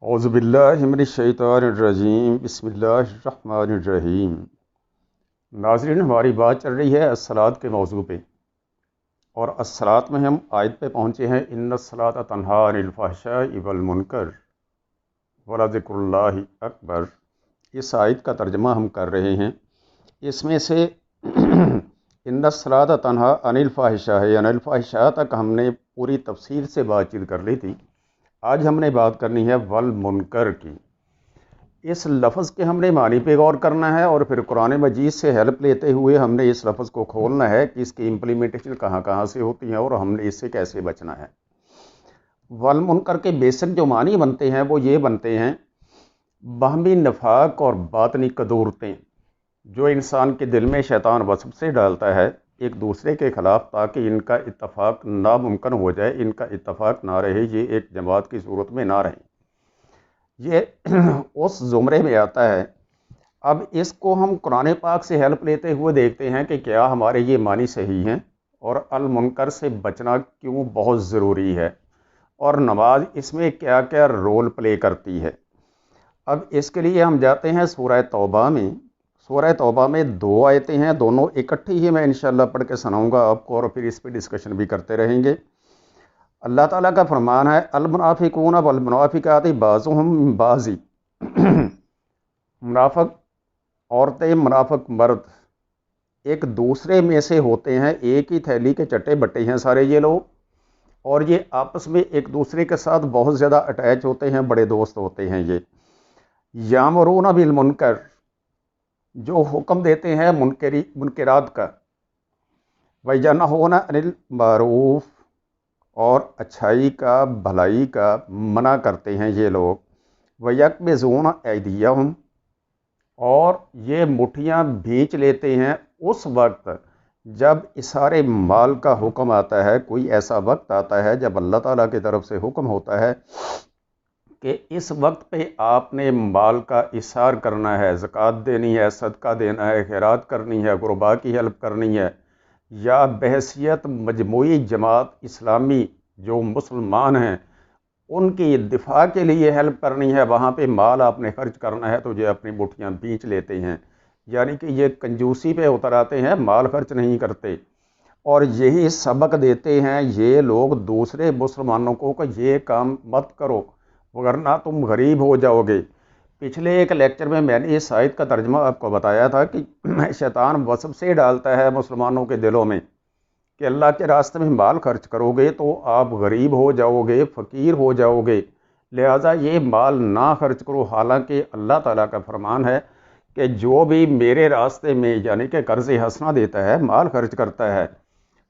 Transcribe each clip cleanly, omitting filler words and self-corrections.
اعوذ باللہ من الشیطان الرجیم بسم اللہ الرحمن الرحیم۔ ناظرین، ہماری بات چل رہی ہے الصلاۃ کے موضوع پہ، اور الصلاۃ میں ہم آیت پہ پہنچے ہیں ان الصلاۃ تنہی عن الفحشاء والمنکر ولذکر اللہ اکبر۔ اس آیت کا ترجمہ ہم کر رہے ہیں۔ اس میں سے ان الصلاۃ تنہی عن الفحشاء عن الفحشاء تک ہم نے پوری تفصیل سے بات چیت کر لی تھی۔ آج ہم نے بات کرنی ہے والمنکر کی۔ اس لفظ کے ہم نے معنی پہ غور کرنا ہے، اور پھر قرآن مجید سے ہیلپ لیتے ہوئے ہم نے اس لفظ کو کھولنا ہے کہ اس کی امپلیمنٹیشن کہاں کہاں سے ہوتی ہے اور ہم نے اس سے کیسے بچنا ہے۔ والمنکر کے بیسک جو معنی بنتے ہیں وہ یہ بنتے ہیں: باہمی نفاق اور باطنی قدورتیں جو انسان کے دل میں شیطان وسوسے سے ڈالتا ہے ایک دوسرے کے خلاف، تاکہ ان کا اتفاق ناممکن ہو جائے، ان کا اتفاق نہ رہے، یہ ایک جماعت کی صورت میں نہ رہیں، یہ اس زمرے میں آتا ہے۔ اب اس کو ہم قرآن پاک سے ہیلپ لیتے ہوئے دیکھتے ہیں کہ کیا ہمارے یہ معنی صحیح ہیں، اور المنکر سے بچنا کیوں بہت ضروری ہے، اور نماز اس میں کیا کیا رول پلے کرتی ہے۔ اب اس کے لیے ہم جاتے ہیں سورہ توبہ میں۔ سورہ توبہ میں 2 آیتیں ہیں، دونوں اکٹھی ہی میں انشاءاللہ پڑھ کے سناؤں گا آپ کو، اور پھر اس پہ ڈسکشن بھی کرتے رہیں گے۔ اللہ تعالیٰ کا فرمان ہے: المنافقون والمنافقات بعضهم من بعض۔ منافق عورتیں، منافق مرد ایک دوسرے میں سے ہوتے ہیں، ایک ہی تھیلی کے چٹے بٹے ہیں سارے یہ لوگ، اور یہ آپس میں ایک دوسرے کے ساتھ بہت زیادہ اٹیچ ہوتے ہیں، بڑے دوست ہوتے ہیں۔ یہ یامرون بالمنکر، جو حکم دیتے ہیں منکرات کا، وینہون عن المعروف، اور اچھائی کا، بھلائی کا منع کرتے ہیں یہ لوگ، ویقبضون ایدیہم، اور یہ مٹھیاں بھینچ لیتے ہیں اس وقت جب اثارے مال کا حکم آتا ہے۔ کوئی ایسا وقت آتا ہے جب اللہ تعالیٰ کی طرف سے حکم ہوتا ہے کہ اس وقت پہ آپ نے مال کا اثار کرنا ہے، زکوٰۃ دینی ہے، صدقہ دینا ہے، خیرات کرنی ہے، غرباء کی ہیلپ کرنی ہے، یا بحیثیت مجموعی جماعت اسلامی جو مسلمان ہیں ان کی دفاع کے لیے ہیلپ کرنی ہے، وہاں پہ مال آپ نے خرچ کرنا ہے، تو یہ اپنی مٹھیاں بھینچ لیتے ہیں، یعنی کہ یہ کنجوسی پہ اتر آتے ہیں، مال خرچ نہیں کرتے، اور یہی سبق دیتے ہیں یہ لوگ دوسرے مسلمانوں کو کہ یہ کام مت کرو ورنہ تم غریب ہو جاؤ گے۔ پچھلے ایک لیکچر میں نے اس آیت کا ترجمہ آپ کو بتایا تھا کہ شیطان وسوسے ڈالتا ہے مسلمانوں کے دلوں میں کہ اللہ کے راستے میں مال خرچ کرو گے تو آپ غریب ہو جاؤ گے، فقیر ہو جاؤ گے، لہٰذا یہ مال نہ خرچ کرو۔ حالانکہ اللہ تعالیٰ کا فرمان ہے کہ جو بھی میرے راستے میں یعنی کہ قرض حسنہ دیتا ہے، مال خرچ کرتا ہے،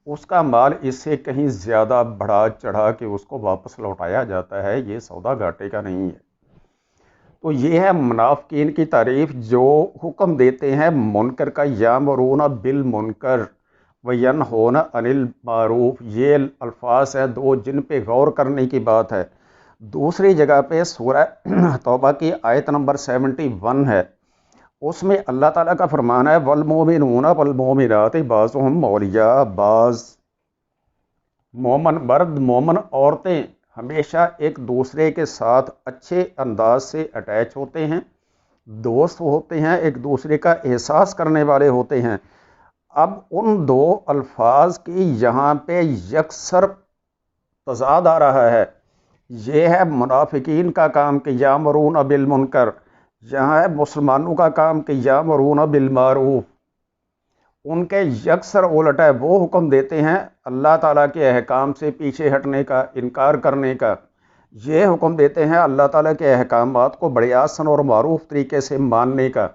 اس کا مال اس سے کہیں زیادہ بڑھا چڑھا کے اس کو واپس لوٹایا جاتا ہے، یہ سودا گھاٹے کا نہیں ہے۔ تو یہ ہے منافقین کی تعریف جو حکم دیتے ہیں منکر کا، یامرون بالمنکر وینہون عن المعروف۔ یہ الفاظ ہیں 2 جن پہ غور کرنے کی بات ہے۔ دوسری جگہ پہ سورہ توبہ کی آیت نمبر 71 ہے، اس میں اللہ تعالیٰ کا فرمان ہے: والمؤمنون والمؤمنات بعضهم اولیاء بعض۔ مومن مرد، مومن عورتیں ہمیشہ ایک دوسرے کے ساتھ اچھے انداز سے اٹیچ ہوتے ہیں، دوست ہوتے ہیں، ایک دوسرے کا احساس کرنے والے ہوتے ہیں۔ اب ان 2 الفاظ کی یہاں پہ یکسر تضاد آ رہا ہے۔ یہ ہے منافقین کا کام کہ یامرون بالمنکر، یہاں ہے مسلمانوں کا کام کہ یامرون بالمعروف۔ ان کے یکسر الٹ ہے، وہ حکم دیتے ہیں اللہ تعالیٰ کے احکام سے پیچھے ہٹنے کا، انکار کرنے کا، یہ حکم دیتے ہیں اللہ تعالیٰ کے احکامات کو بڑے آسان اور معروف طریقے سے ماننے کا۔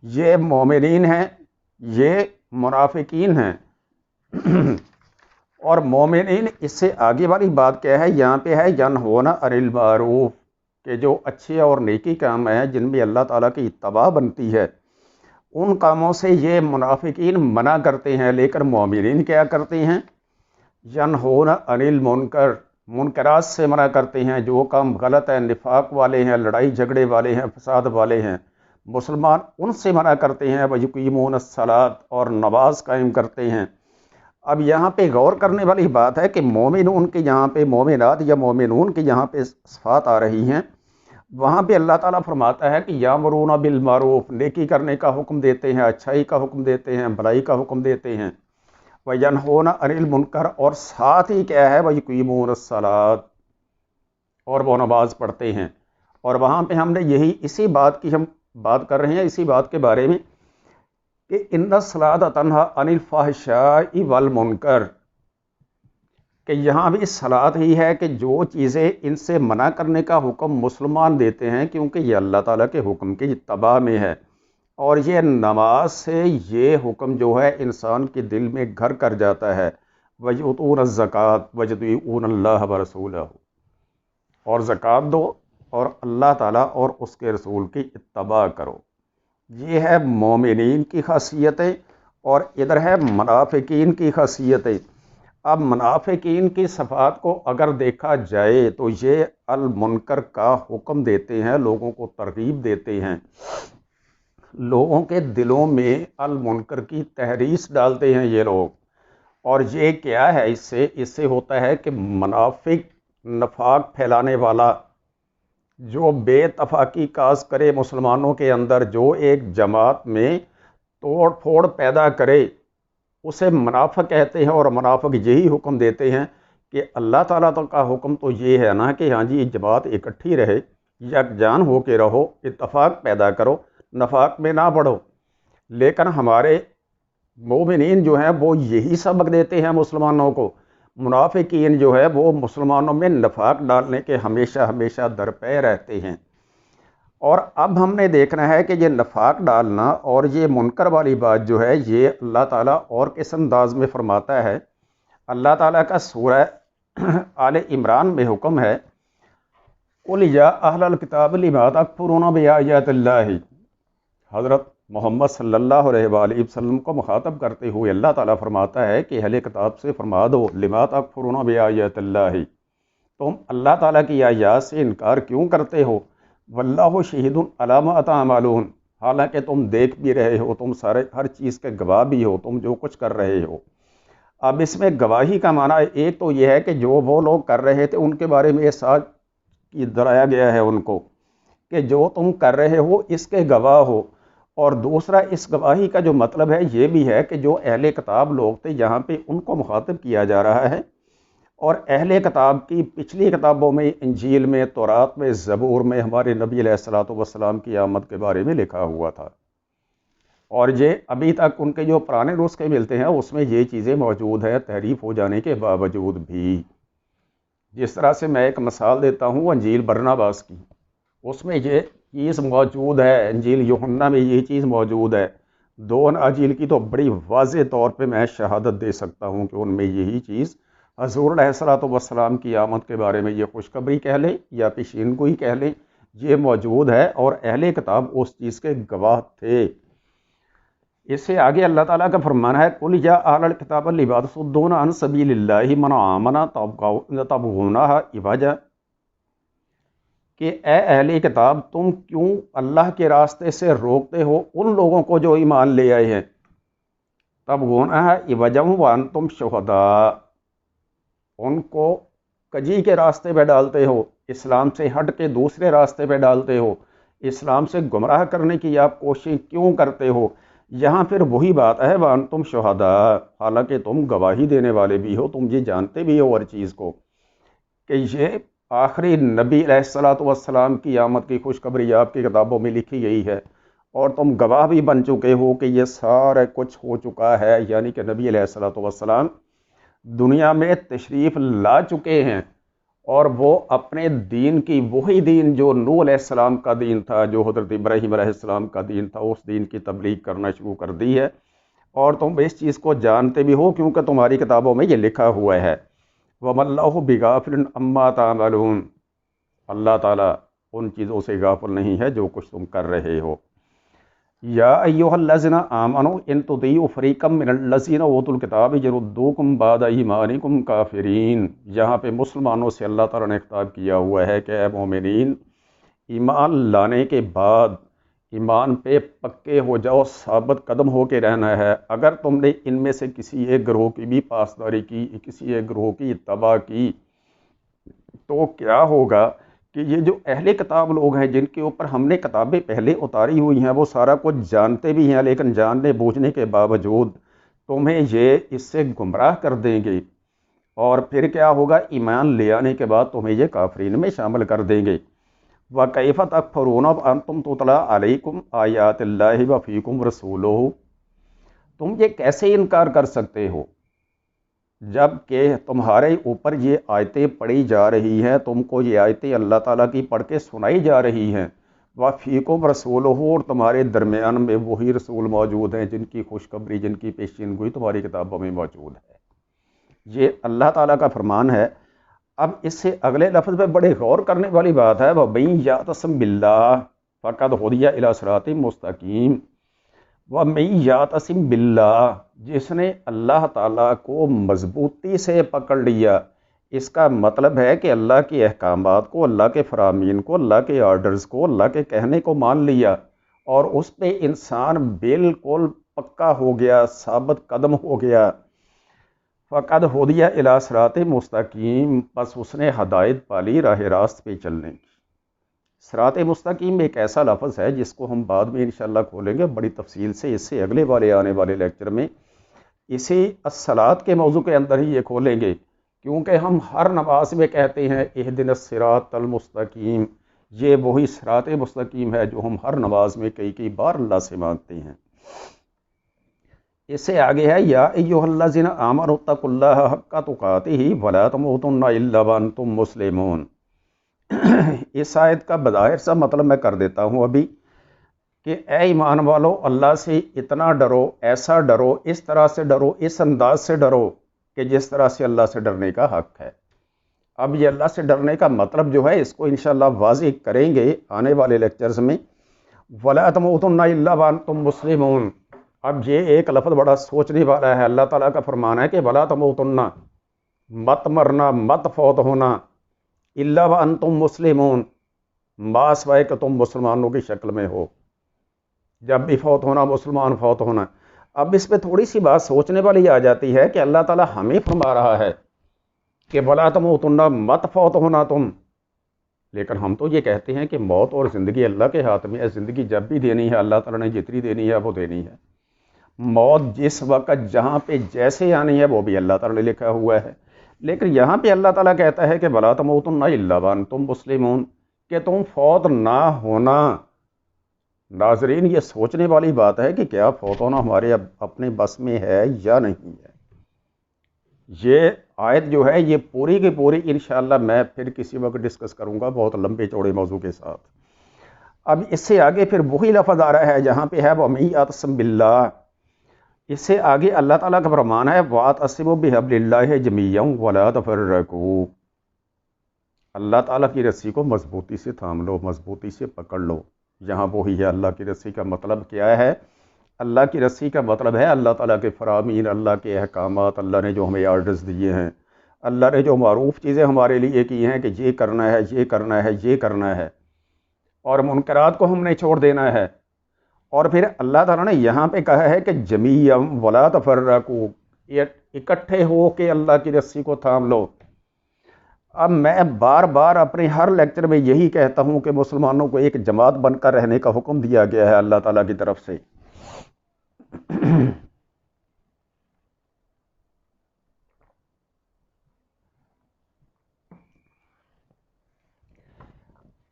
یہ مومنین ہیں، یہ منافقین ہیں۔ اور مومنین اس سے آگے والی بات کیا ہے؟ یہاں پہ ہے ینہون عن المعروف، کہ جو اچھے اور نیکی کام ہیں جن میں اللہ تعالیٰ کی اتباع بنتی ہے، ان کاموں سے یہ منافقین منع کرتے ہیں، لیکن مومنین کیا کرتے ہیں؟ ینہون عن المنکر، منکرات سے منع کرتے ہیں، جو کام غلط ہے، نفاق والے ہیں، لڑائی جھگڑے والے ہیں، فساد والے ہیں، مسلمان ان سے منع کرتے ہیں۔ وَيُقِيمُونَ الصَّلَاةَ، اور نماز قائم کرتے ہیں۔ اب یہاں پہ غور کرنے والی بات ہے کہ مومنون کے یہاں پہ، مومنات یا مومنون کے یہاں پہ صفات آ رہی ہیں۔ وہاں پہ اللہ تعالیٰ فرماتا ہے کہ یامرون بالمعروف، نیکی کرنے کا حکم دیتے ہیں، اچھائی کا حکم دیتے ہیں، بھلائی کا حکم دیتے ہیں، وینہون عن المنکر، اور ساتھ ہی کیا ہے ویقیمون الصلاۃ، اور وہ نماز پڑھتے ہیں۔ اور وہاں پہ ہم نے اسی بات کی ہم بات کر رہے ہیں، اسی بات کے بارے میں کہ ان الصلاۃ تنہی عن الفحشاء والمنکر، کہ یہاں بھی صلاۃ ہی ہے کہ جو چیزیں ان سے منع کرنے کا حکم مسلمان دیتے ہیں، کیونکہ یہ اللہ تعالیٰ کے حکم کی اتباع میں ہے، اور یہ نماز سے یہ حکم جو ہے انسان کے دل میں گھر کر جاتا ہے، وَيُؤْتُونَ الزَّكَاةَ وَيُطِيعُونَ اللَّهَ وَرَسُولَهُ، اور زکوٰۃ دو اور اللہ تعالیٰ اور اس کے رسول کی اتباع کرو۔ یہ ہے مومنین کی خاصیتیں، اور ادھر ہے منافقین کی خاصیتیں۔ اب منافقین کی صفات کو اگر دیکھا جائے تو یہ المنکر کا حکم دیتے ہیں، لوگوں کو ترغیب دیتے ہیں، لوگوں کے دلوں میں المنکر کی تحریص ڈالتے ہیں یہ لوگ۔ اور یہ کیا ہے، اس سے ہوتا ہے کہ منافق، نفاق پھیلانے والا، جو بے اتفاقی کاز کرے مسلمانوں کے اندر، جو ایک جماعت میں توڑ پھوڑ پیدا کرے، اسے منافق کہتے ہیں۔ اور منافق یہی حکم دیتے ہیں کہ اللہ تعالیٰ کا حکم تو یہ ہے نا کہ ہاں جی جماعت اکٹھی رہے، یکجان ہو کے رہو، اتفاق پیدا کرو، نفاق میں نہ بڑھو، لیکن ہمارے مومنین جو ہیں وہ یہی سبق دیتے ہیں مسلمانوں کو۔ منافقین جو ہے وہ مسلمانوں میں نفاق ڈالنے کے ہمیشہ درپے رہتے ہیں۔ اور اب ہم نے دیکھنا ہے کہ یہ نفاق ڈالنا اور یہ منکر والی بات جو ہے، یہ اللہ تعالیٰ اور کس انداز میں فرماتا ہے۔ اللہ تعالیٰ کا سورہ آل عمران میں حکم ہے، قُلْ يَا أَهْلَ الْكِتَابِ لِمَ تَكْفُرُونَ بِآيَاتِ اللَّهِ۔ حضرت محمد صلی اللہ علیہ وآلہ وسلم کو مخاطب کرتے ہوئے اللہ تعالیٰ فرماتا ہے کہ اہل کتاب سے فرما دو، لِمَ تَكْفُرُونَ بِآيَاتِ اللَّهِ، تم اللہ تعالیٰ کی آیات سے انکار کیوں کرتے ہو؟ واللہ شہید علی ما تعملون، حالانکہ تم دیکھ بھی رہے ہو، تم سارے ہر چیز کے گواہ بھی ہو، تم جو کچھ کر رہے ہو۔ اب اس میں گواہی کا معنی ایک تو یہ ہے کہ جو وہ لوگ کر رہے تھے ان کے بارے میں احساس دلایا گیا ہے ان کو کہ جو تم کر رہے ہو اس کے گواہ ہو، اور دوسرا اس گواہی کا جو مطلب ہے یہ بھی ہے کہ جو اہل کتاب لوگ تھے یہاں پہ ان کو مخاطب کیا جا رہا ہے، اور اہل کتاب کی پچھلی کتابوں میں، انجیل میں، تورات میں، زبور میں ہمارے نبی علیہ الصلوۃ والسلام کی آمد کے بارے میں لکھا ہوا تھا، اور یہ ابھی تک ان کے جو پرانے نسخے ملتے ہیں اس میں یہ چیزیں موجود ہیں تحریف ہو جانے کے باوجود بھی۔ جس طرح سے میں ایک مثال دیتا ہوں انجیل برناباس کی، اس میں یہ چیز موجود ہے، انجیل یوحنا میں یہ چیز موجود ہے۔ دو اناجیل کی تو بڑی واضح طور پہ میں شہادت دے سکتا ہوں کہ ان میں یہی چیز حضور علیہ الصلوۃ والسلام کی آمد کے بارے میں، یہ خوشخبری کہہ لیں یا پیشین گوئی کہہ لیں، یہ موجود ہے، اور اہل کتاب اس چیز کے گواہ تھے۔ اس سے آگے اللہ تعالیٰ کا فرمانا ہے، قُلْ يَا أَهْلَ الْكِتَابِ لِمَ تَصُدُّونَ عَنْ سَبِيلِ اللَّهِ مَنْ آمَنَ تَبْغُونَهَا عِوَجًا، کہ اے اہل کتاب تم کیوں اللہ کے راستے سے روکتے ہو ان لوگوں کو جو ایمان لے آئے ہیں، تَبْغُونَهَا عِوَجًا وَأَنْتُمْ شُهَدَاء، ان کو کجی کے راستے پہ ڈالتے ہو، اسلام سے ہٹ کے دوسرے راستے پہ ڈالتے ہو، اسلام سے گمراہ کرنے کی آپ کوشش کیوں کرتے ہو؟ یہاں پھر وہی بات ہے، وَأَنْتُمْ شُهَدَاء، حالانکہ تم گواہی دینے والے بھی ہو، تم یہ جانتے بھی ہو ہر چیز کو کہ یہ آخری نبی علیہ الصلوۃ والسلام کی آمد کی خوشخبری آپ کی کتابوں میں لکھی گئی ہے، اور تم گواہ بھی بن چکے ہو کہ یہ سارا کچھ ہو چکا ہے، یعنی کہ نبی علیہ الصلوۃ والسلام دنیا میں تشریف لا چکے ہیں، اور وہ اپنے دین کی وہی دین جو نوح علیہ السلام کا دین تھا، جو حضرت ابراہیم علیہ السلام کا دین تھا، اس دین کی تبلیغ کرنا شروع کر دی ہے، اور تم اس چیز کو جانتے بھی ہو کیونکہ تمہاری کتابوں میں یہ لکھا ہوا ہے۔ وَمَا اللَّهُ بِغَافِلٍ عَمَّا تَعْمَلُونَ، اللہ تعالیٰ ان چیزوں سے غافل نہیں ہے جو کچھ تم کر رہے ہو۔ یا ایھا الذین آمنوا ان تطیعوا فریقا من الذین اوتوا الکتاب یردوکم بعد ایمانکم کافرین، یہاں پہ مسلمانوں سے اللہ تعالیٰ نے خطاب کیا ہوا ہے کہ اے مومنین، ایمان لانے کے بعد ایمان پہ پکے ہو جاؤ، ثابت قدم ہو کے رہنا ہے۔ اگر تم نے ان میں سے کسی ایک گروہ کی بھی پاسداری کی، کسی ایک گروہ کی اتباع کی، تو کیا ہوگا کہ یہ جو اہل کتاب لوگ ہیں جن کے اوپر ہم نے کتابیں پہلے اتاری ہوئی ہیں وہ سارا کچھ جانتے بھی ہیں، لیکن جاننے بوجھنے کے باوجود تمہیں یہ اس سے گمراہ کر دیں گے، اور پھر کیا ہوگا، ایمان لے آنے کے بعد تمہیں یہ کافرین میں شامل کر دیں گے۔ وَكَيْفَ تَكْفُرُونَ وَأَنْتُمْ تُتْلَىٰ عَلَيْكُمْ آيَاتِ اللَّهِ وَفِيكُمْ رَسُولُهُ، تم یہ کیسے انکار کر سکتے ہو جب کہ تمہارے اوپر یہ آیتیں پڑھی جا رہی ہیں، تم کو یہ آیتیں اللہ تعالیٰ کی پڑھ کے سنائی جا رہی ہیں، وَفِيكُمْ رَسُولُهُ، اور تمہارے درمیان میں وہی رسول موجود ہیں جن کی خوشخبری، جن کی پیشین گوئی تمہاری کتابوں میں موجود ہے۔ یہ اللہ تعالیٰ کا فرمان ہے۔ اب اس سے اگلے لفظ پہ بڑے غور کرنے والی بات ہے، وَمَن يَعْتَصِم بِاللَّهِ فَقَدْ هُدِیَ إِلَىٰ صِرَاطٍ مُسْتَقِیمٍ۔ وَمَن يَعْتَصِم بِاللَّهِ، جس نے اللہ تعالیٰ کو مضبوطی سے پکڑ لیا، اس کا مطلب ہے کہ اللہ کے احکامات کو، اللہ کے فرامین کو، اللہ کے آرڈرز کو، اللہ کے کہنے کو مان لیا، اور اس پہ انسان بالکل پکا ہو گیا، ثابت قدم ہو گیا۔ فَقَدْ هُدِیَ إِلَىٰ صِرَاطٍ مُسْتَقِیمٍ، بس اس نے ہدایت پالی راہ راست پہ چلنے کی۔ صراط مستقیم ایک ایسا لفظ ہے جس کو ہم بعد میں انشاءاللہ کھولیں گے بڑی تفصیل سے، اس سے اگلے والے آنے والے لیکچر میں اسی الصلاۃ کے موضوع کے اندر ہی یہ کھولیں گے، کیونکہ ہم ہر نماز میں کہتے ہیں اہدنا الصراط المستقیم، یہ وہی صراط مستقیم ہے جو ہم ہر نماز میں کئی بار اللہ سے مانگتے ہیں۔ اس سے آگے ہے یا ایھا الذین آمنوا اتقوا اللہ حق تقاتہ ولا تموتن الا وانتم مسلمون۔ اس آیت کا بظاہر سا مطلب میں کر دیتا ہوں ابھی، کہ اے ایمان والو، اللہ سے اتنا ڈرو، ایسا ڈرو، اس طرح سے ڈرو، اس انداز سے ڈرو کہ جس طرح سے اللہ سے ڈرنے کا حق ہے۔ اب یہ اللہ سے ڈرنے کا مطلب جو ہے اس کو انشاءاللہ واضح کریں گے آنے والے لیکچرز میں۔ وَلَا تَمُوتُنَّ إِلَّا وَأَنْتُمْ مُسْلِمُونَ، اب یہ ایک لفظ بڑا سوچنے والا ہے۔ اللہ تعالیٰ کا فرمان ہے کہ وَلَا تَمُوتُنَّ، مت مرنا، مت فوت ہونا، إِلَّا وَأَنْتُمْ مُسْلِمُونَ، ماسوائے کہ تم مسلمانوں کی شکل میں ہو، جب بھی فوت ہونا مسلمان فوت ہونا۔ اب اس پہ تھوڑی سی بات سوچنے والی آ جاتی ہے کہ اللہ تعالیٰ ہمیں فرما رہا ہے کہ وَلَا تَمُوتُنَّ، مت فوت ہونا تم، لیکن ہم تو یہ کہتے ہیں کہ موت اور زندگی اللہ کے ہاتھ میں ہے، زندگی جب بھی دینی ہے اللہ تعالیٰ نے جتنی دینی ہے وہ دینی ہے، موت جس وقت جہاں پہ جیسے آنی ہے وہ بھی اللہ تعالیٰ نے لکھا ہوا ہے۔ لیکن یہاں پہ اللہ تعالیٰ کہتا ہے کہ وَلَا تَمُوتُنَّ إِلَّا وَأَنْتُمْ مُسْلِمُونَ، کہ تم فوت نہ ہونا۔ ناظرین، یہ سوچنے والی بات ہے کہ کیا فوت ہونا ہمارے اپنے بس میں ہے یا نہیں ہے۔ یہ آیت جو ہے یہ پوری کی پوری انشاءاللہ میں پھر کسی وقت ڈسکس کروں گا بہت لمبے چوڑے موضوع کے ساتھ۔ اب اس سے آگے پھر وہی لفظ آ رہا ہے جہاں پہ ہے وَمَن يَعْتَصِم بِاللَّهِ، اس سے آگے اللہ تعالیٰ کا فرمان ہے وَاعْتَصِمُوا بِحَبْلِ اللَّهِ جَمِيعًا وَلَا تَفَرَّقُوا، اللہ تعالیٰ کی رسی کو مضبوطی سے تھام لو، مضبوطی سے پکڑ لو۔ یہاں وہی ہے اللہ کی رسی کا مطلب کیا ہے؟ اللہ کی رسی کا مطلب ہے اللہ تعالیٰ کے فرامین، اللہ کے احکامات، اللہ نے جو ہمیں آرڈرز دیے ہیں، اللہ نے جو معروف چیزیں ہمارے لیے کی ہیں کہ یہ کرنا ہے، یہ کرنا ہے، یہ کرنا ہے، اور منکرات کو ہم نے چھوڑ دینا ہے۔ اور پھر اللہ تعالیٰ نے یہاں پہ کہا ہے کہ جمیعا ولا تفرقوا، اکٹھے ہو کے اللہ کی رسی کو تھام لو۔ اب میں بار بار اپنے ہر لیکچر میں یہی کہتا ہوں کہ مسلمانوں کو ایک جماعت بن کر رہنے کا حکم دیا گیا ہے اللہ تعالیٰ کی طرف سے۔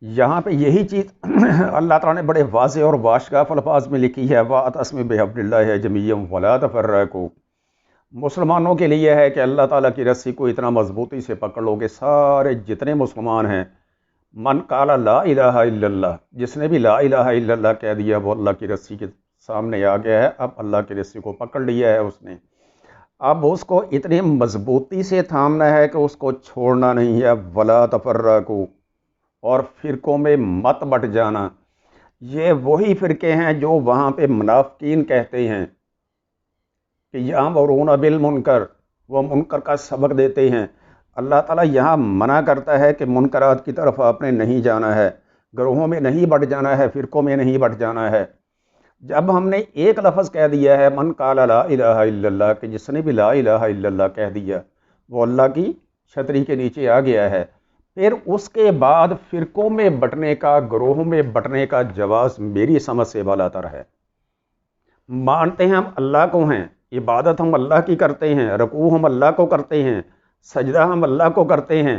یہاں پہ یہی چیز اللہ تعالیٰ نے بڑے واضح اور واشگاف الفاظ میں لکھی ہے وَاعْتَصِمُوا بِحَبْلِ اللَّهِ جَمِيعًا وَلَا تَفَرَّقُوا، مسلمانوں کے لیے ہے کہ اللہ تعالیٰ کی رسی کو اتنا مضبوطی سے پکڑ لو کہ سارے جتنے مسلمان ہیں، من قال لا الہ الا اللہ، جس نے بھی لا الہ الا اللہ کہہ دیا وہ اللہ کی رسی کے سامنے آ گیا ہے، اب اللہ کی رسی کو پکڑ لیا ہے اس نے۔ اب اس کو اتنی مضبوطی سے تھامنا ہے کہ اس کو چھوڑنا نہیں ہے، ولا تفرقوا، اور فرقوں میں مت بٹ جانا۔ یہ وہی فرقے ہیں جو وہاں پہ منافقین کہتے ہیں کہ یامرون بالمنکر، وہ منکر کا سبق دیتے ہیں۔ اللہ تعالیٰ یہاں منع کرتا ہے کہ منکرات کی طرف آپ نے نہیں جانا ہے، گروہوں میں نہیں بٹ جانا ہے، فرقوں میں نہیں بٹ جانا ہے۔ جب ہم نے ایک لفظ کہہ دیا ہے من قال لا الہ الا اللہ، کہ جس نے بھی لا الہ الا اللہ کہہ دیا وہ اللہ کی چھتری کے نیچے آ گیا ہے، پھر اس کے بعد فرقوں میں بٹنے کا، گروہوں میں بٹنے کا جواز میری سمجھ سے بالا تر ہے۔ مانتے ہیں ہم اللہ کو ہیں، عبادت ہم اللہ کی کرتے ہیں، رکوع ہم اللہ کو کرتے ہیں، سجدہ ہم اللہ کو کرتے ہیں،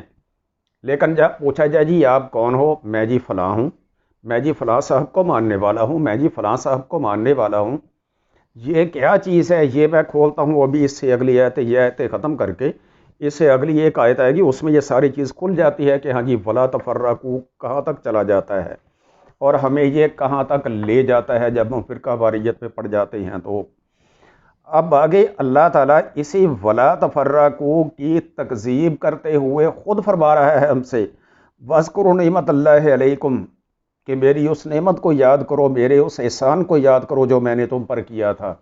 لیکن جب پوچھا جائے جی آپ کون ہو، میں جی فلاں ہوں، میں جی فلاں صاحب کو ماننے والا ہوں، میں جی فلاں صاحب کو ماننے والا ہوں، یہ کیا چیز ہے، یہ میں کھولتا ہوں ابھی اس سے اگلی آیت، یہ آیت ختم کر کے اس سے اگلی ایک آیت آئے گی، اس میں یہ ساری چیز کھل جاتی ہے کہ ہاں جی ولا تفرقوا کہاں تک چلا جاتا ہے اور ہمیں یہ کہاں تک لے جاتا ہے جب ہم فرقہ واریت میں پڑ جاتے ہیں۔ تو اب آگے اللہ تعالیٰ اسی ولا تفرقوا کی تکذیب کرتے ہوئے خود فرما رہا ہے ہم سے، وَاذْكُرُوا نعمت اللہ علیکم، کہ میری اس نعمت کو یاد کرو، میرے اس احسان کو یاد کرو جو میں نے تم پر کیا تھا۔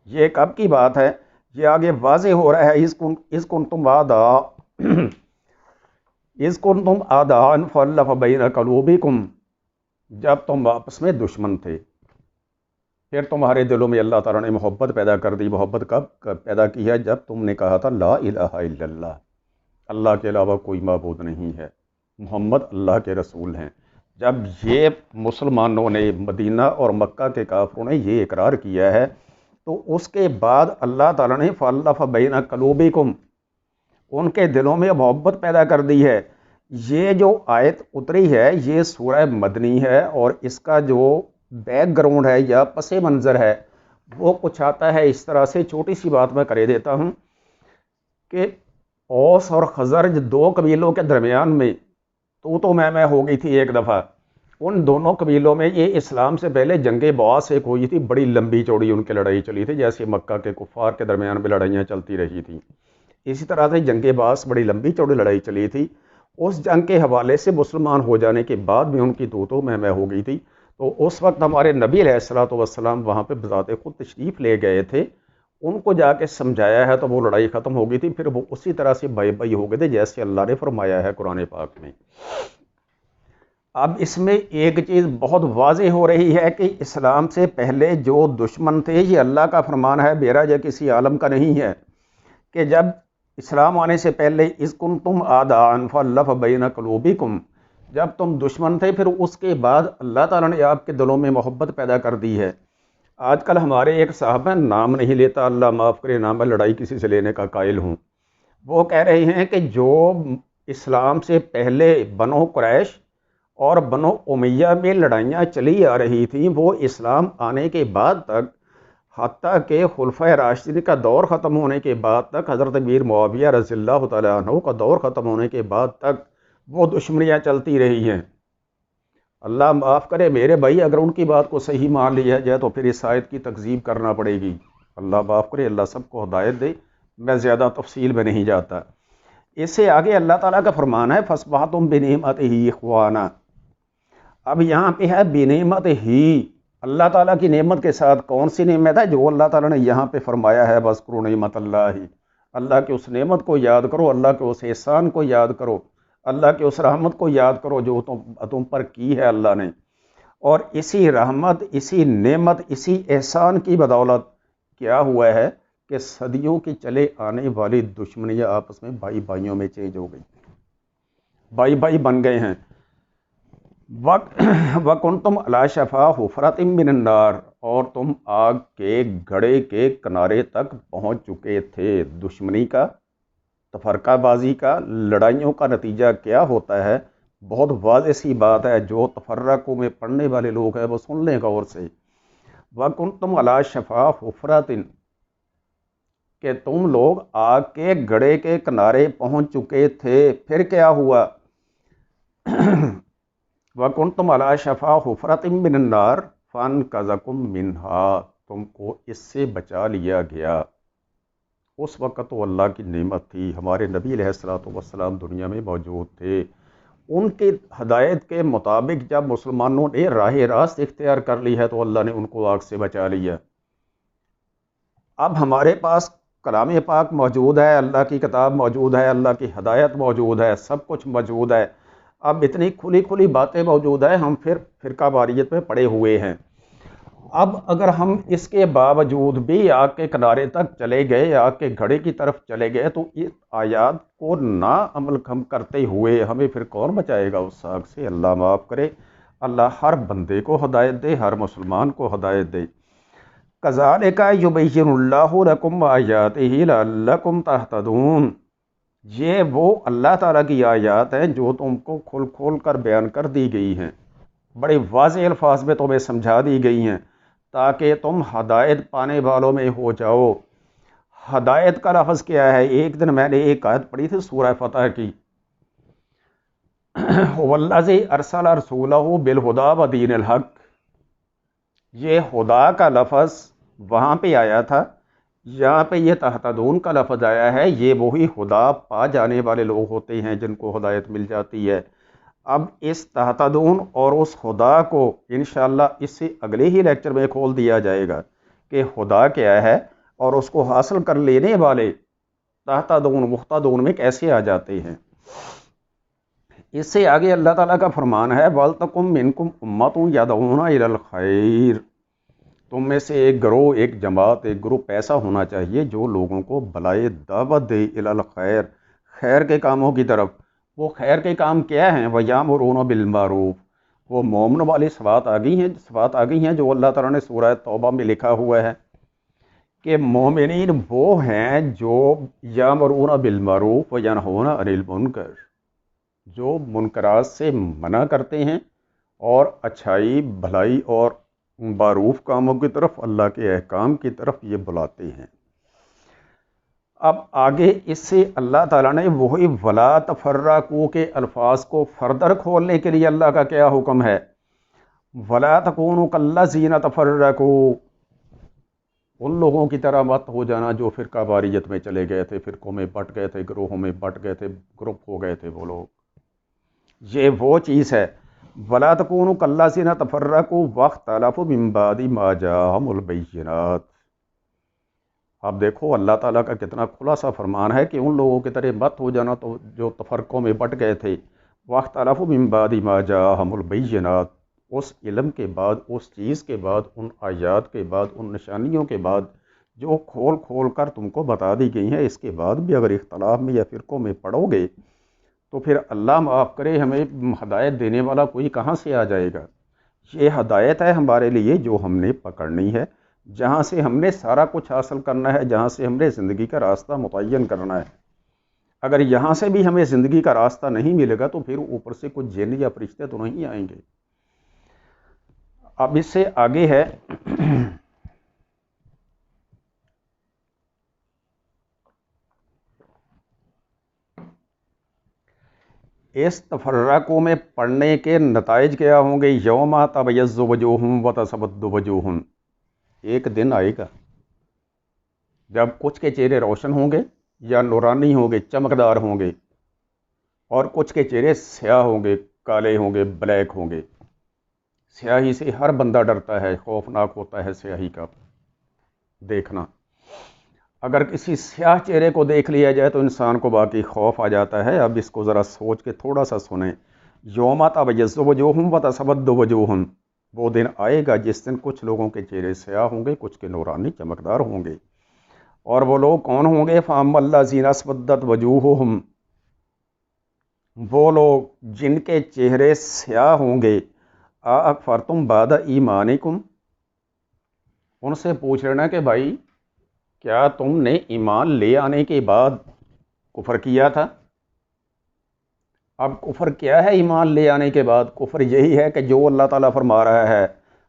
یہ کب کی بات ہے؟ یہ آگے واضح ہو رہا ہے، اِذْ كُنْتُمْ أَعْدَاءً فَأَلَّفَ بَيْنَ قُلُوبِكُمْ، جب تم آپس میں دشمن تھے، پھر تمہارے دلوں میں اللہ تعالیٰ نے محبت پیدا کر دی۔ محبت کب پیدا کی ہے؟ جب تم نے کہا تھا لا الہ الا اللہ، اللہ کے علاوہ کوئی معبود نہیں ہے، محمد اللہ کے رسول ہیں۔ جب یہ مسلمانوں نے، مدینہ اور مکہ کے کافروں نے یہ اقرار کیا ہے، تو اس کے بعد اللہ تعالیٰ نے فَأَلَّفَ بَيْنَ قُلُوبِكُمْ، ان کے دلوں میں محبت پیدا کر دی ہے۔ یہ جو آیت اتری ہے یہ سورہ مدنی ہے، اور اس کا جو بیک گراؤنڈ ہے یا پس منظر ہے وہ کچھ آتا ہے اس طرح سے۔ چھوٹی سی بات میں کرے دیتا ہوں کہ اوس اور خزرج دو قبیلوں کے درمیان میں تو میں ہو گئی تھی ایک دفعہ۔ ان دونوں قبیلوں میں یہ اسلام سے پہلے جنگ بعث ایک ہوئی تھی، بڑی لمبی چوڑی ان کی لڑائی چلی تھی، جیسے مکہ کے کفار کے درمیان میں لڑائیاں چلتی رہی تھیں، اسی طرح سے جنگ بعث بڑی لمبی چوڑی لڑائی چلی تھی۔ اس جنگ کے حوالے سے مسلمان ہو جانے کے بعد بھی ان کی تو میں ہو گئی تھی۔ تو اس وقت ہمارے نبی علیہ الصلوۃ والسلام وہاں پہ بذات خود تشریف لے گئے تھے، ان کو جا کے سمجھایا ہے تو وہ لڑائی ختم ہو گئی تھی، پھر وہ اسی طرح سے بائی ہو گئے تھے جیسے اللہ نے فرمایا ہے قرآن پاک میں۔ اب اس میں ایک چیز بہت واضح ہو رہی ہے کہ اسلام سے پہلے جو دشمن تھے، یہ اللہ کا فرمان ہے، میرا یا کسی عالم کا نہیں ہے، کہ جب اسلام آنے سے پہلے اذ کنتم اعداء فالف بین قلوبکم، جب تم دشمن تھے، پھر اس کے بعد اللہ تعالیٰ نے آپ کے دلوں میں محبت پیدا کر دی ہے۔ آج کل ہمارے ایک صاحب ہیں، نام نہیں لیتا، اللہ معاف کرے، نہ میں لڑائی کسی سے لینے کا قائل ہوں، وہ کہہ رہے ہیں کہ جو اسلام سے پہلے بنو قریش اور بنو امیہ میں لڑائیاں چلی آ رہی تھیں، وہ اسلام آنے کے بعد تک، حتیٰ کہ خلفۂ راشدین کا دور ختم ہونے کے بعد تک، حضرت امیر معاویہ رضی اللہ تعالیٰ عنہ کا دور ختم ہونے کے بعد تک وہ دشمنیاں چلتی رہی ہیں۔ اللہ معاف کرے میرے بھائی، اگر ان کی بات کو صحیح مان لیا جائے تو پھر اس آیت کی تکذیب کرنا پڑے گی۔ اللہ معاف کرے، اللہ سب کو ہدایت دے، میں زیادہ تفصیل میں نہیں جاتا۔ اس سے آگے اللہ تعالیٰ کا فرمان ہے فَأَصْبَحْتُمْ بِنِعْمَتِهِ إِخْوَانًا۔ اب یہاں پہ ہے بنعمت ہی، اللہ تعالیٰ کی نعمت کے ساتھ کون سی نعمت ہے؟ جو اللہ تعالیٰ نے یہاں پہ فرمایا ہے وَاذْكُرُوا نعمت اللہ، اللہ کے اس نعمت کو یاد کرو، اللہ کے اس احسان کو یاد کرو، اللہ کے اس رحمت کو یاد کرو جو تم پر کی ہے اللہ نے۔ اور اسی رحمت، اسی نعمت، اسی احسان کی بدولت کیا ہوا ہے کہ صدیوں کی چلے آنے والی دشمنیاں آپس میں بھائیوں میں چینج ہو گئی، بھائی بن گئے ہیں۔ وَكُنْتُمْ عَلَىٰ شَفَا حُفْرَةٍ مِّنَ النَّارِ، اور تم آگ کے گڑھے کے کنارے تک پہنچ چکے تھے۔ دشمنی کا، تفرقہ بازی کا، لڑائیوں کا نتیجہ کیا ہوتا ہے؟ بہت واضح سی بات ہے، جو تفرقوں میں پڑھنے والے لوگ ہیں وہ سن لیں غور سے۔ وَكُنْتُمْ عَلَىٰ شَفَا حُفْرَةٍ، کہ تم لوگ آگ کے گڑھے کے کنارے پہنچ چکے تھے، پھر کیا ہوا؟ وَكُنْتُمْ عَلَىٰ شَفَا حُفْرَةٍ مِّنَ النَّارِ فَأَنْقَذَكُم مِّنْهَا، تم کو اس سے بچا لیا گیا۔ اس وقت تو اللہ کی نعمت تھی، ہمارے نبی علیہ الصلوۃ والسلام دنیا میں موجود تھے، ان کی ہدایت کے مطابق جب مسلمانوں نے راہ راست اختیار کر لی ہے تو اللہ نے ان کو آگ سے بچا لیا۔ اب ہمارے پاس کلام پاک موجود ہے، اللہ کی کتاب موجود ہے، اللہ کی ہدایت موجود ہے، سب کچھ موجود ہے، اب اتنی کھلی باتیں موجود ہیں، ہم پھر فرقہ واریت میں پڑے ہوئے ہیں۔ اب اگر ہم اس کے باوجود بھی آگ کے کنارے تک چلے گئے، آگ کے گھڑے کی طرف چلے گئے، تو اس آیات کو نا عمل ہم کرتے ہوئے ہمیں پھر کون بچائے گا اس آگ سے؟ اللہ معاف کرے، اللہ ہر بندے کو ہدایت دے، ہر مسلمان کو ہدایت دے۔ کذالک یبین اللہ لکم آیاتہ لعلکم تہتدون، یہ وہ اللہ تعالیٰ کی آیات ہیں جو تم کو کھول کھول کر بیان کر دی گئی ہیں، بڑے واضح الفاظ میں تمہیں سمجھا دی گئی ہیں تاکہ تم ہدایت پانے والوں میں ہو جاؤ۔ ہدایت کا لفظ کیا ہے؟ ایک دن میں نے ایک آیت پڑھی تھی سورہ فتح کی، والذی ارسل رسولہ بالہدی ودین الحق، یہ خدا کا لفظ وہاں پہ آیا تھا، یہاں پہ یہ تہتدون کا لفظ آیا ہے۔ یہ وہی خدا پا جانے والے لوگ ہوتے ہیں جن کو ہدایت مل جاتی ہے۔ اب اس تہتدون اور اس خدا کو انشاءاللہ اس سے اگلے ہی لیکچر میں کھول دیا جائے گا کہ خدا کیا ہے اور اس کو حاصل کر لینے والے تہتدون مہتدون میں کیسے آ جاتے ہیں۔ اس سے آگے اللہ تعالیٰ کا فرمان ہے وَلْتَکُم مِّنکُم أُمَّةٌ يَدْعُونَ إِلَى الْخَيْرِ، تم میں سے ایک گروہ، ایک جماعت، ایک گروپ ایسا ہونا چاہیے جو لوگوں کو بلائے دعوت دے إِلَى الْخَيْرِ، خیر کے کاموں کی طرف۔ وہ خیر کے کام کیا ہیں؟ وَيَأْمُرُونَ بِالْمَعْرُوفِ، وہ مومن والی صفات آ گئی ہیں جو اللہ تعالیٰ نے سورہ توبہ میں لکھا ہوا ہے کہ مومنین وہ ہیں جو یامرون بالمعروف وینہون عن المنکر، جو منکرات سے منع کرتے ہیں اور اچھائی، بھلائی اور معروف کاموں کی طرف، اللہ کے احکام کی طرف یہ بلاتے ہیں۔ اب آگے اس سے اللہ تعالیٰ نے وہی ولا تفرقوا کے الفاظ کو فردر کھولنے کے لیے اللہ کا کیا حکم ہے؟ ولا تکونوا کالذین تفرقوا، ان لوگوں کی طرح مت ہو جانا جو فرقہ واریت میں چلے گئے تھے، فرقوں میں بٹ گئے تھے، گروہوں میں بٹ گئے تھے، گروپ ہو گئے تھے وہ لوگ۔ یہ وہ چیز ہے ولا تکونوا کالذین تفرقوا واختلفوا من بعد ما جاءهم البینات۔ اب دیکھو اللہ تعالیٰ کا کتنا کھلا سا فرمان ہے کہ ان لوگوں کی طرح مت ہو جانا تو جو تفرقوں میں بٹ گئے تھے۔ واختلفوا من بعد ما جاءهم البینات، اس علم کے بعد، اس چیز کے بعد، ان آیات کے بعد، ان نشانیوں کے بعد جو کھول کھول کر تم کو بتا دی گئی ہیں، اس کے بعد بھی اگر اختلاف میں یا فرقوں میں پڑو گے تو پھر اللہ معاف کرے ہمیں ہدایت دینے والا کوئی کہاں سے آ جائے گا؟ یہ ہدایت ہے ہمارے لیے جو ہم نے پکڑنی ہے، جہاں سے ہم نے سارا کچھ حاصل کرنا ہے، جہاں سے ہم نے زندگی کا راستہ متعین کرنا ہے۔ اگر یہاں سے بھی ہمیں زندگی کا راستہ نہیں ملے گا تو پھر اوپر سے کچھ جن یا فرشتے تو نہیں آئیں گے۔ اب اس سے آگے ہے اس تفرقوں میں پڑھنے کے نتائج کیا ہوں گے؟ یوم تبیض وجوہ وتسود وجوہ، ایک دن آئے گا جب کچھ کے چہرے روشن ہوں گے یا نورانی ہوں گے، چمکدار ہوں گے، اور کچھ کے چہرے سیاہ ہوں گے، کالے ہوں گے، بلیک ہوں گے۔ سیاہی سے ہر بندہ ڈرتا ہے، خوفناک ہوتا ہے سیاہی کا دیکھنا۔ اگر کسی سیاہ چہرے کو دیکھ لیا جائے تو انسان کو باقی خوف آ جاتا ہے۔ اب اس کو ذرا سوچ کے تھوڑا سا سنیں۔ یوم تبیض وجوہ وتسود وجوہ، وہ دن آئے گا جس دن کچھ لوگوں کے چہرے سیاہ ہوں گے، کچھ کے نورانی چمکدار ہوں گے۔ اور وہ لوگ کون ہوں گے؟ فَأَمَّا الَّذِينَ اسْوَدَّتْ وُجُوهُهُمْ، وہ لوگ جن کے چہرے سیاہ ہوں گے، أَأَكْفَرْتُمْ بَعْدَ إِيمَانِكُمْ، ان سے پوچھ لینا کہ بھائی کیا تم نے ایمان لے آنے کے بعد کفر کیا تھا؟ اب کفر کیا ہے ایمان لے آنے کے بعد؟ کفر یہی ہے کہ جو اللہ تعالیٰ فرما رہا ہے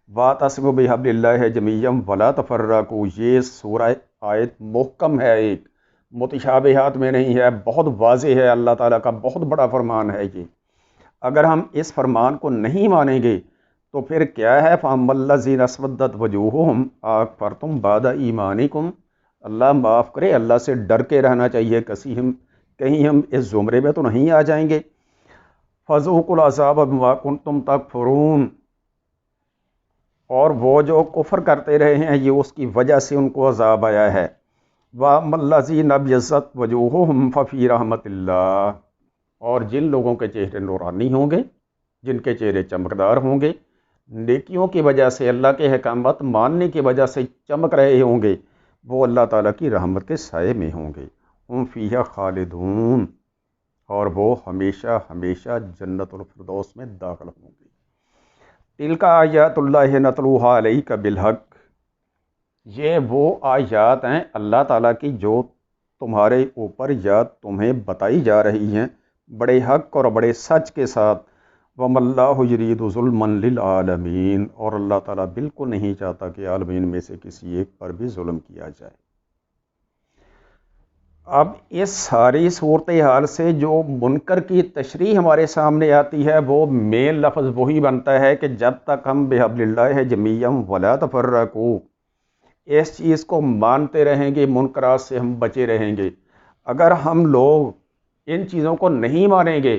وَاعْتَصِمُوا بِحَبْلِ اللَّهِ جَمِيعًا وَلَا تَفَرَّقُوا، یہ سورہ آیت محکم ہے، ایک متشابہات میں نہیں ہے، بہت واضح ہے، اللہ تعالیٰ کا بہت بڑا فرمان ہے یہ۔ اگر ہم اس فرمان کو نہیں مانیں گے تو پھر کیا ہے؟ فَأَمَّا الَّذِينَ اسْوَدَّتْ وُجُوهُهُمْ أَأَكْفَرْتُمْ بَعْدَ إِيمَانِكُمْ، اللہ معاف کرے، اللہ سے ڈر کے رہنا چاہیے، کہیں ہم اس زمرے میں تو نہیں آ جائیں گے۔ فَذُوقُوا الْعَذَابَ بِمَا كُنتُمْ تَكْفُرُونَ، اور وہ جو کفر کرتے رہے ہیں یہ اس کی وجہ سے ان کو عذاب آیا ہے۔ وَأَمَّا الَّذِينَ ابْيَضَّتْ وُجُوهُهُمْ فَفِي رَحْمَةِ اللَّهِ، اور جن لوگوں کے چہرے نورانی ہوں گے، جن کے چہرے چمکدار ہوں گے، نیکیوں کی وجہ سے، اللہ کے احکامات ماننے کی وجہ سے چمک رہے ہوں گے، وہ اللہ تعالیٰ کی رحمت کے سائے میں ہوں گے۔ ہم فیہا خالدون، اور وہ ہمیشہ ہمیشہ جنت الفردوس میں داخل ہوں گے۔ تلک آیات اللہ نتلوہا علیک بالحق، یہ وہ آیات ہیں اللہ تعالیٰ کی جو تمہارے اوپر یا تمہیں بتائی جا رہی ہیں بڑے حق اور بڑے سچ کے ساتھ۔ وَمَا اللَّهُ يُرِيدُ ظُلْمًا لِلْعَالَمِينَ، اور اللہ تعالیٰ بالکل نہیں چاہتا کہ عالمین میں سے کسی ایک پر بھی ظلم کیا جائے۔ اب اس ساری صورتحال سے جو منکر کی تشریح ہمارے سامنے آتی ہے، وہ مین لفظ وہی بنتا ہے کہ جب تک ہم بحبل اللہ جمیعا ولا تفرقوا اس چیز کو مانتے رہیں گے، منکرات سے ہم بچے رہیں گے۔ اگر ہم لوگ ان چیزوں کو نہیں مانیں گے،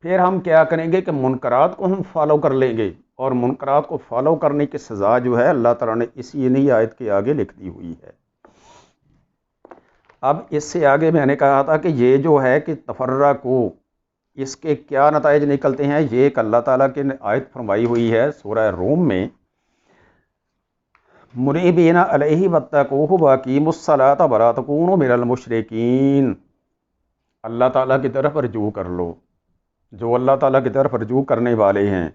پھر ہم کیا کریں گے کہ منکرات کو ہم فالو کر لیں گے، اور منکرات کو فالو کرنے کی سزا جو ہے اللہ تعالیٰ نے اسی نئی آیت کے آگے لکھ دی ہوئی ہے۔ اب اس سے آگے میں نے کہا تھا کہ یہ جو ہے کہ تفرقو، اس کے کیا نتائج نکلتے ہیں، یہ ایک اللہ تعالیٰ کی آیت فرمائی ہوئی ہے سورہ روم میں، منیبین علیہ واتقوہ واقیموا الصلاۃ ولا تکونوا من المشرکین۔ اللہ تعالیٰ کی طرف رجوع کر لو، جو اللہ تعالیٰ کی طرف رجوع کرنے والے ہیں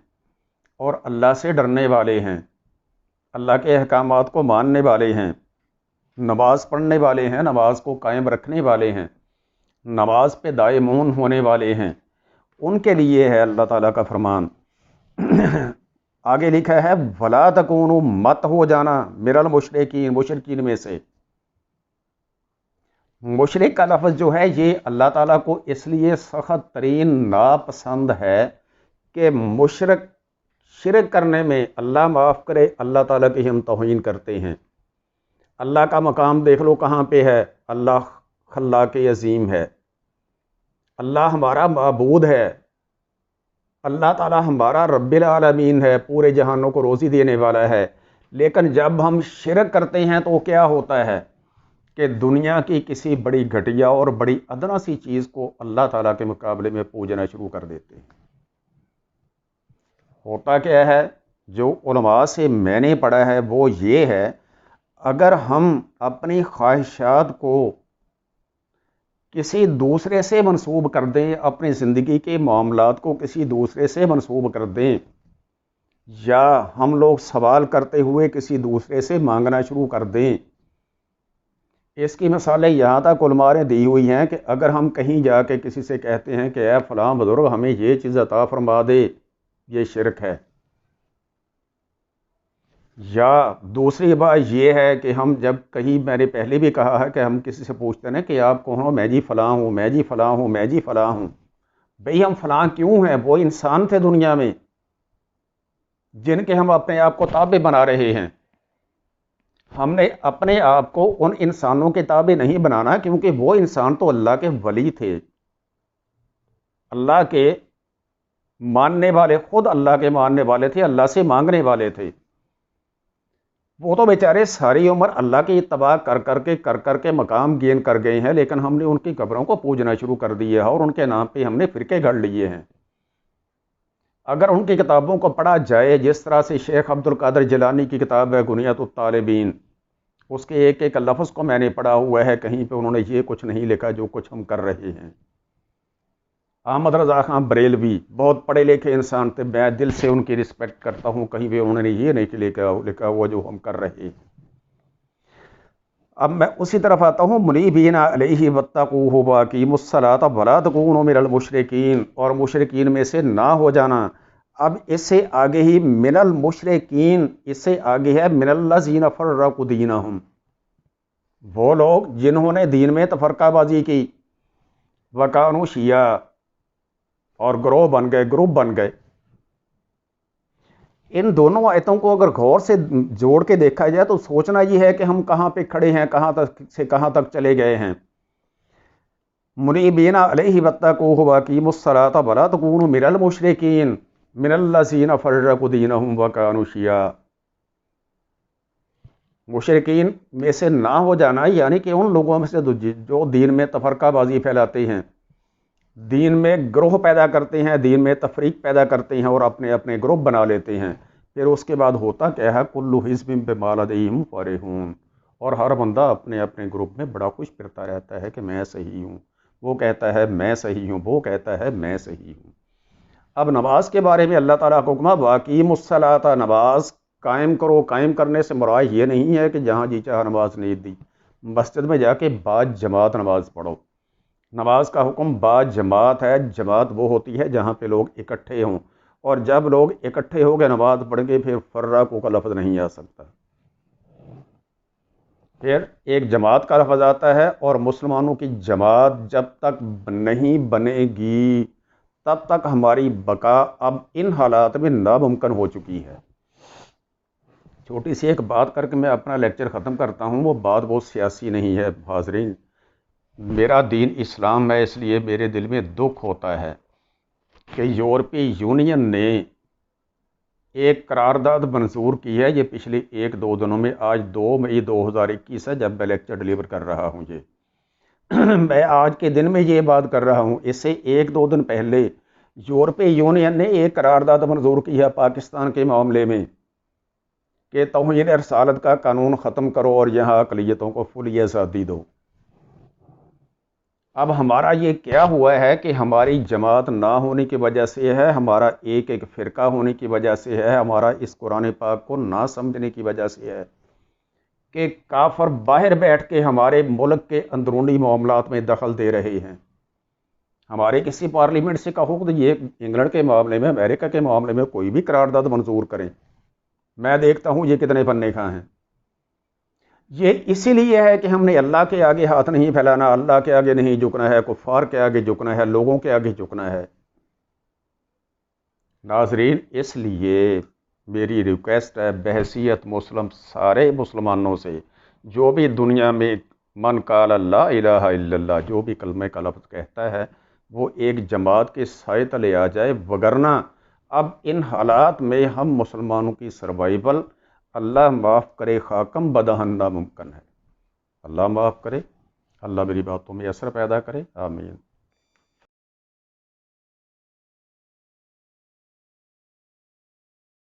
اور اللہ سے ڈرنے والے ہیں، اللہ کے احکامات کو ماننے والے ہیں، نماز پڑھنے والے ہیں، نماز کو قائم رکھنے والے ہیں، نماز پہ دائمون ہونے والے ہیں، ان کے لیے ہے اللہ تعالیٰ کا فرمان۔ آگے لکھا ہے وَلَا تَكُونُوا، مت ہو جانا، مِنَ الْمُشْرِكِينَ، مشرکین میں سے۔ مشرک کا لفظ جو ہے یہ اللہ تعالیٰ کو اس لیے سخت ترین ناپسند ہے کہ مشرک شرک کرنے میں، اللہ معاف کرے، اللہ تعالیٰ کی ہم توہین کرتے ہیں۔ اللہ کا مقام دیکھ لو کہاں پہ ہے، اللہ خلاق عظیم ہے، اللہ ہمارا معبود ہے، اللہ تعالیٰ ہمارا رب العالمین ہے، پورے جہانوں کو روزی دینے والا ہے۔ لیکن جب ہم شرک کرتے ہیں تو کیا ہوتا ہے کہ دنیا کی کسی بڑی گھٹیا اور بڑی ادنا سی چیز کو اللہ تعالیٰ کے مقابلے میں پوجنا شروع کر دیتے ہیں۔ ہوتا کیا ہے، جو علماء سے میں نے پڑھا ہے وہ یہ ہے، اگر ہم اپنی خواہشات کو کسی دوسرے سے منسوب کر دیں، اپنی زندگی کے معاملات کو کسی دوسرے سے منسوب کر دیں، یا ہم لوگ سوال کرتے ہوئے کسی دوسرے سے مانگنا شروع کر دیں، اس کی مثالیں یہاں تک علماء نے دی ہوئی ہیں کہ اگر ہم کہیں جا کے کسی سے کہتے ہیں کہ اے فلاں بزرگ ہمیں یہ چیز عطا فرما دے، یہ شرک ہے۔ یا دوسری بات یہ ہے کہ ہم جب کہیں، میں نے پہلے بھی کہا ہے کہ ہم کسی سے پوچھتے ہیں کہ آپ کون ہو، میں جی فلاں ہوں، میں جی فلاں ہوں، میں جی فلاں ہوں۔ بھئی ہم فلاں کیوں ہیں؟ وہ انسان تھے دنیا میں جن کے ہم اپنے آپ کو تابع بنا رہے ہیں۔ ہم نے اپنے آپ کو ان انسانوں کے تابع نہیں بنانا، کیونکہ وہ انسان تو اللہ کے ولی تھے، اللہ کے ماننے والے، خود اللہ کے ماننے والے تھے، اللہ سے مانگنے والے تھے۔ وہ تو بیچارے ساری عمر اللہ کی اتباع کر کے مقام گین کر گئے ہیں، لیکن ہم نے ان کی قبروں کو پوجنا شروع کر دیا ہے اور ان کے نام پہ ہم نے فرقے گھڑ لیے ہیں۔ اگر ان کی کتابوں کو پڑھا جائے، جس طرح سے شیخ عبد القادر جیلانی کی کتاب ہے غنیۃ الطالبین، اس کے ایک ایک لفظ کو میں نے پڑھا ہوا ہے، کہیں پہ انہوں نے یہ کچھ نہیں لکھا جو کچھ ہم کر رہے ہیں۔ احمد رضا خان بریلوی بہت پڑھے لکھے انسان تھے، میں دل سے ان کی رسپیکٹ کرتا ہوں، کہیں بھی انہوں نے یہ نہیں لکھا ہوا جو ہم کر رہے ہیں۔ اب میں اسی طرف آتا ہوں، منیبین علیہ واتقوہ واقیموا الصلاۃ ولا تکونوا من المشرکین، اور مشرکین میں سے نہ ہو جانا۔ اب اس سے آگے ہی من المشرکین، اس سے آگے ہے من الذین فرقوا دینہم، وہ لوگ جنہوں نے دین میں تفرقہ بازی کی، وکانوا شیعا، اور گروہ بن گئے، گروپ بن گئے۔ ان دونوں آیتوں کو اگر غور سے جوڑ کے دیکھا جائے تو سوچنا یہ ہے کہ ہم کہاں پہ کھڑے ہیں، کہاں تک سے کہاں تک چلے گئے ہیں۔ منیبین علیہ واتقوہ واقیموا الصلاۃ ولا تکونوا من المشرکین من الذین فرقوا دینہم وکانوا شیعا۔ مشرکین میں سے نہ ہو جانا، یعنی کہ ان لوگوں میں سے جو دین میں تفرقہ بازی پھیلاتے ہیں، دین میں گروہ پیدا کرتے ہیں، دین میں تفریق پیدا کرتے ہیں اور اپنے اپنے گروپ بنا لیتے ہیں۔ پھر اس کے بعد ہوتا کیا ہے، کل حزب بما لدیہم فرحون، اور ہر بندہ اپنے اپنے گروپ میں بڑا خوش پھرتا رہتا ہے کہ میں صحیح ہوں، وہ کہتا ہے میں صحیح ہوں، وہ کہتا ہے میں صحیح ہوں۔ اب نماز کے بارے میں اللہ تعالیٰ کا حکم ہے واقیم الصلاۃ، نماز قائم کرو۔ قائم کرنے سے مراد یہ نہیں ہے کہ جہاں جی چاہ نماز نہیں دی، مسجد میں جا کے با جماعت نماز پڑھو۔ نماز کا حکم با جماعت ہے، جماعت وہ ہوتی ہے جہاں پہ لوگ اکٹھے ہوں، اور جب لوگ اکٹھے ہو گئے نماز پڑھ کے پھر فرقو کا لفظ نہیں آ سکتا، پھر ایک جماعت کا لفظ آتا ہے، اور مسلمانوں کی جماعت جب تک نہیں بنے گی تب تک ہماری بقا اب ان حالات میں ناممکن ہو چکی ہے۔ چھوٹی سی ایک بات کر کے میں اپنا لیکچر ختم کرتا ہوں، وہ بات بہت سیاسی نہیں ہے حاضرین۔ میرا دین اسلام ہے، اس لیے میرے دل میں دکھ ہوتا ہے کہ یورپی یونین نے ایک قرارداد منظور کی ہے، یہ پچھلے 1-2 دنوں میں، آج 2 مئی 2021 ہے جب میں لیکچر ڈیلیور کر رہا ہوں میں آج کے دن میں یہ بات کر رہا ہوں، اس سے 1-2 دن پہلے یورپی یونین نے ایک قرارداد منظور کی ہے پاکستان کے معاملے میں کہ توہین رسالت کا قانون ختم کرو اور یہاں اقلیتوں کو فل آزادی دو۔ اب ہمارا یہ کیا ہوا ہے کہ ہماری جماعت نہ ہونے کی وجہ سے ہے، ہمارا ایک ایک فرقہ ہونے کی وجہ سے ہے، ہمارا اس قرآن پاک کو نہ سمجھنے کی وجہ سے ہے کہ کافر باہر بیٹھ کے ہمارے ملک کے اندرونی معاملات میں دخل دے رہے ہیں۔ ہمارے کسی پارلیمنٹ سے کہو کہ یہ انگلینڈ کے معاملے میں، امریکہ کے معاملے میں کوئی بھی قرارداد منظور کریں، میں دیکھتا ہوں یہ کتنے پنے کھا ہیں۔ یہ اسی لیے ہے کہ ہم نے اللہ کے آگے ہاتھ نہیں پھیلانا، اللہ کے آگے نہیں جھکنا ہے، کفار کے آگے جھکنا ہے، لوگوں کے آگے جھکنا ہے۔ ناظرین، اس لیے میری ریکویسٹ ہے بحیثیت مسلم سارے مسلمانوں سے، جو بھی دنیا میں من قال لا الہ الا اللہ، جو بھی کلمہ کا لفظ کہتا ہے، وہ ایک جماعت کے سائے تلے آ جائے، وگرنہ اب ان حالات میں ہم مسلمانوں کی سروائیول، اللہ معاف کرے، خاکم بدہن ناممکن ہے۔ اللہ معاف کرے، اللہ میری باتوں میں اثر پیدا کرے، آمین۔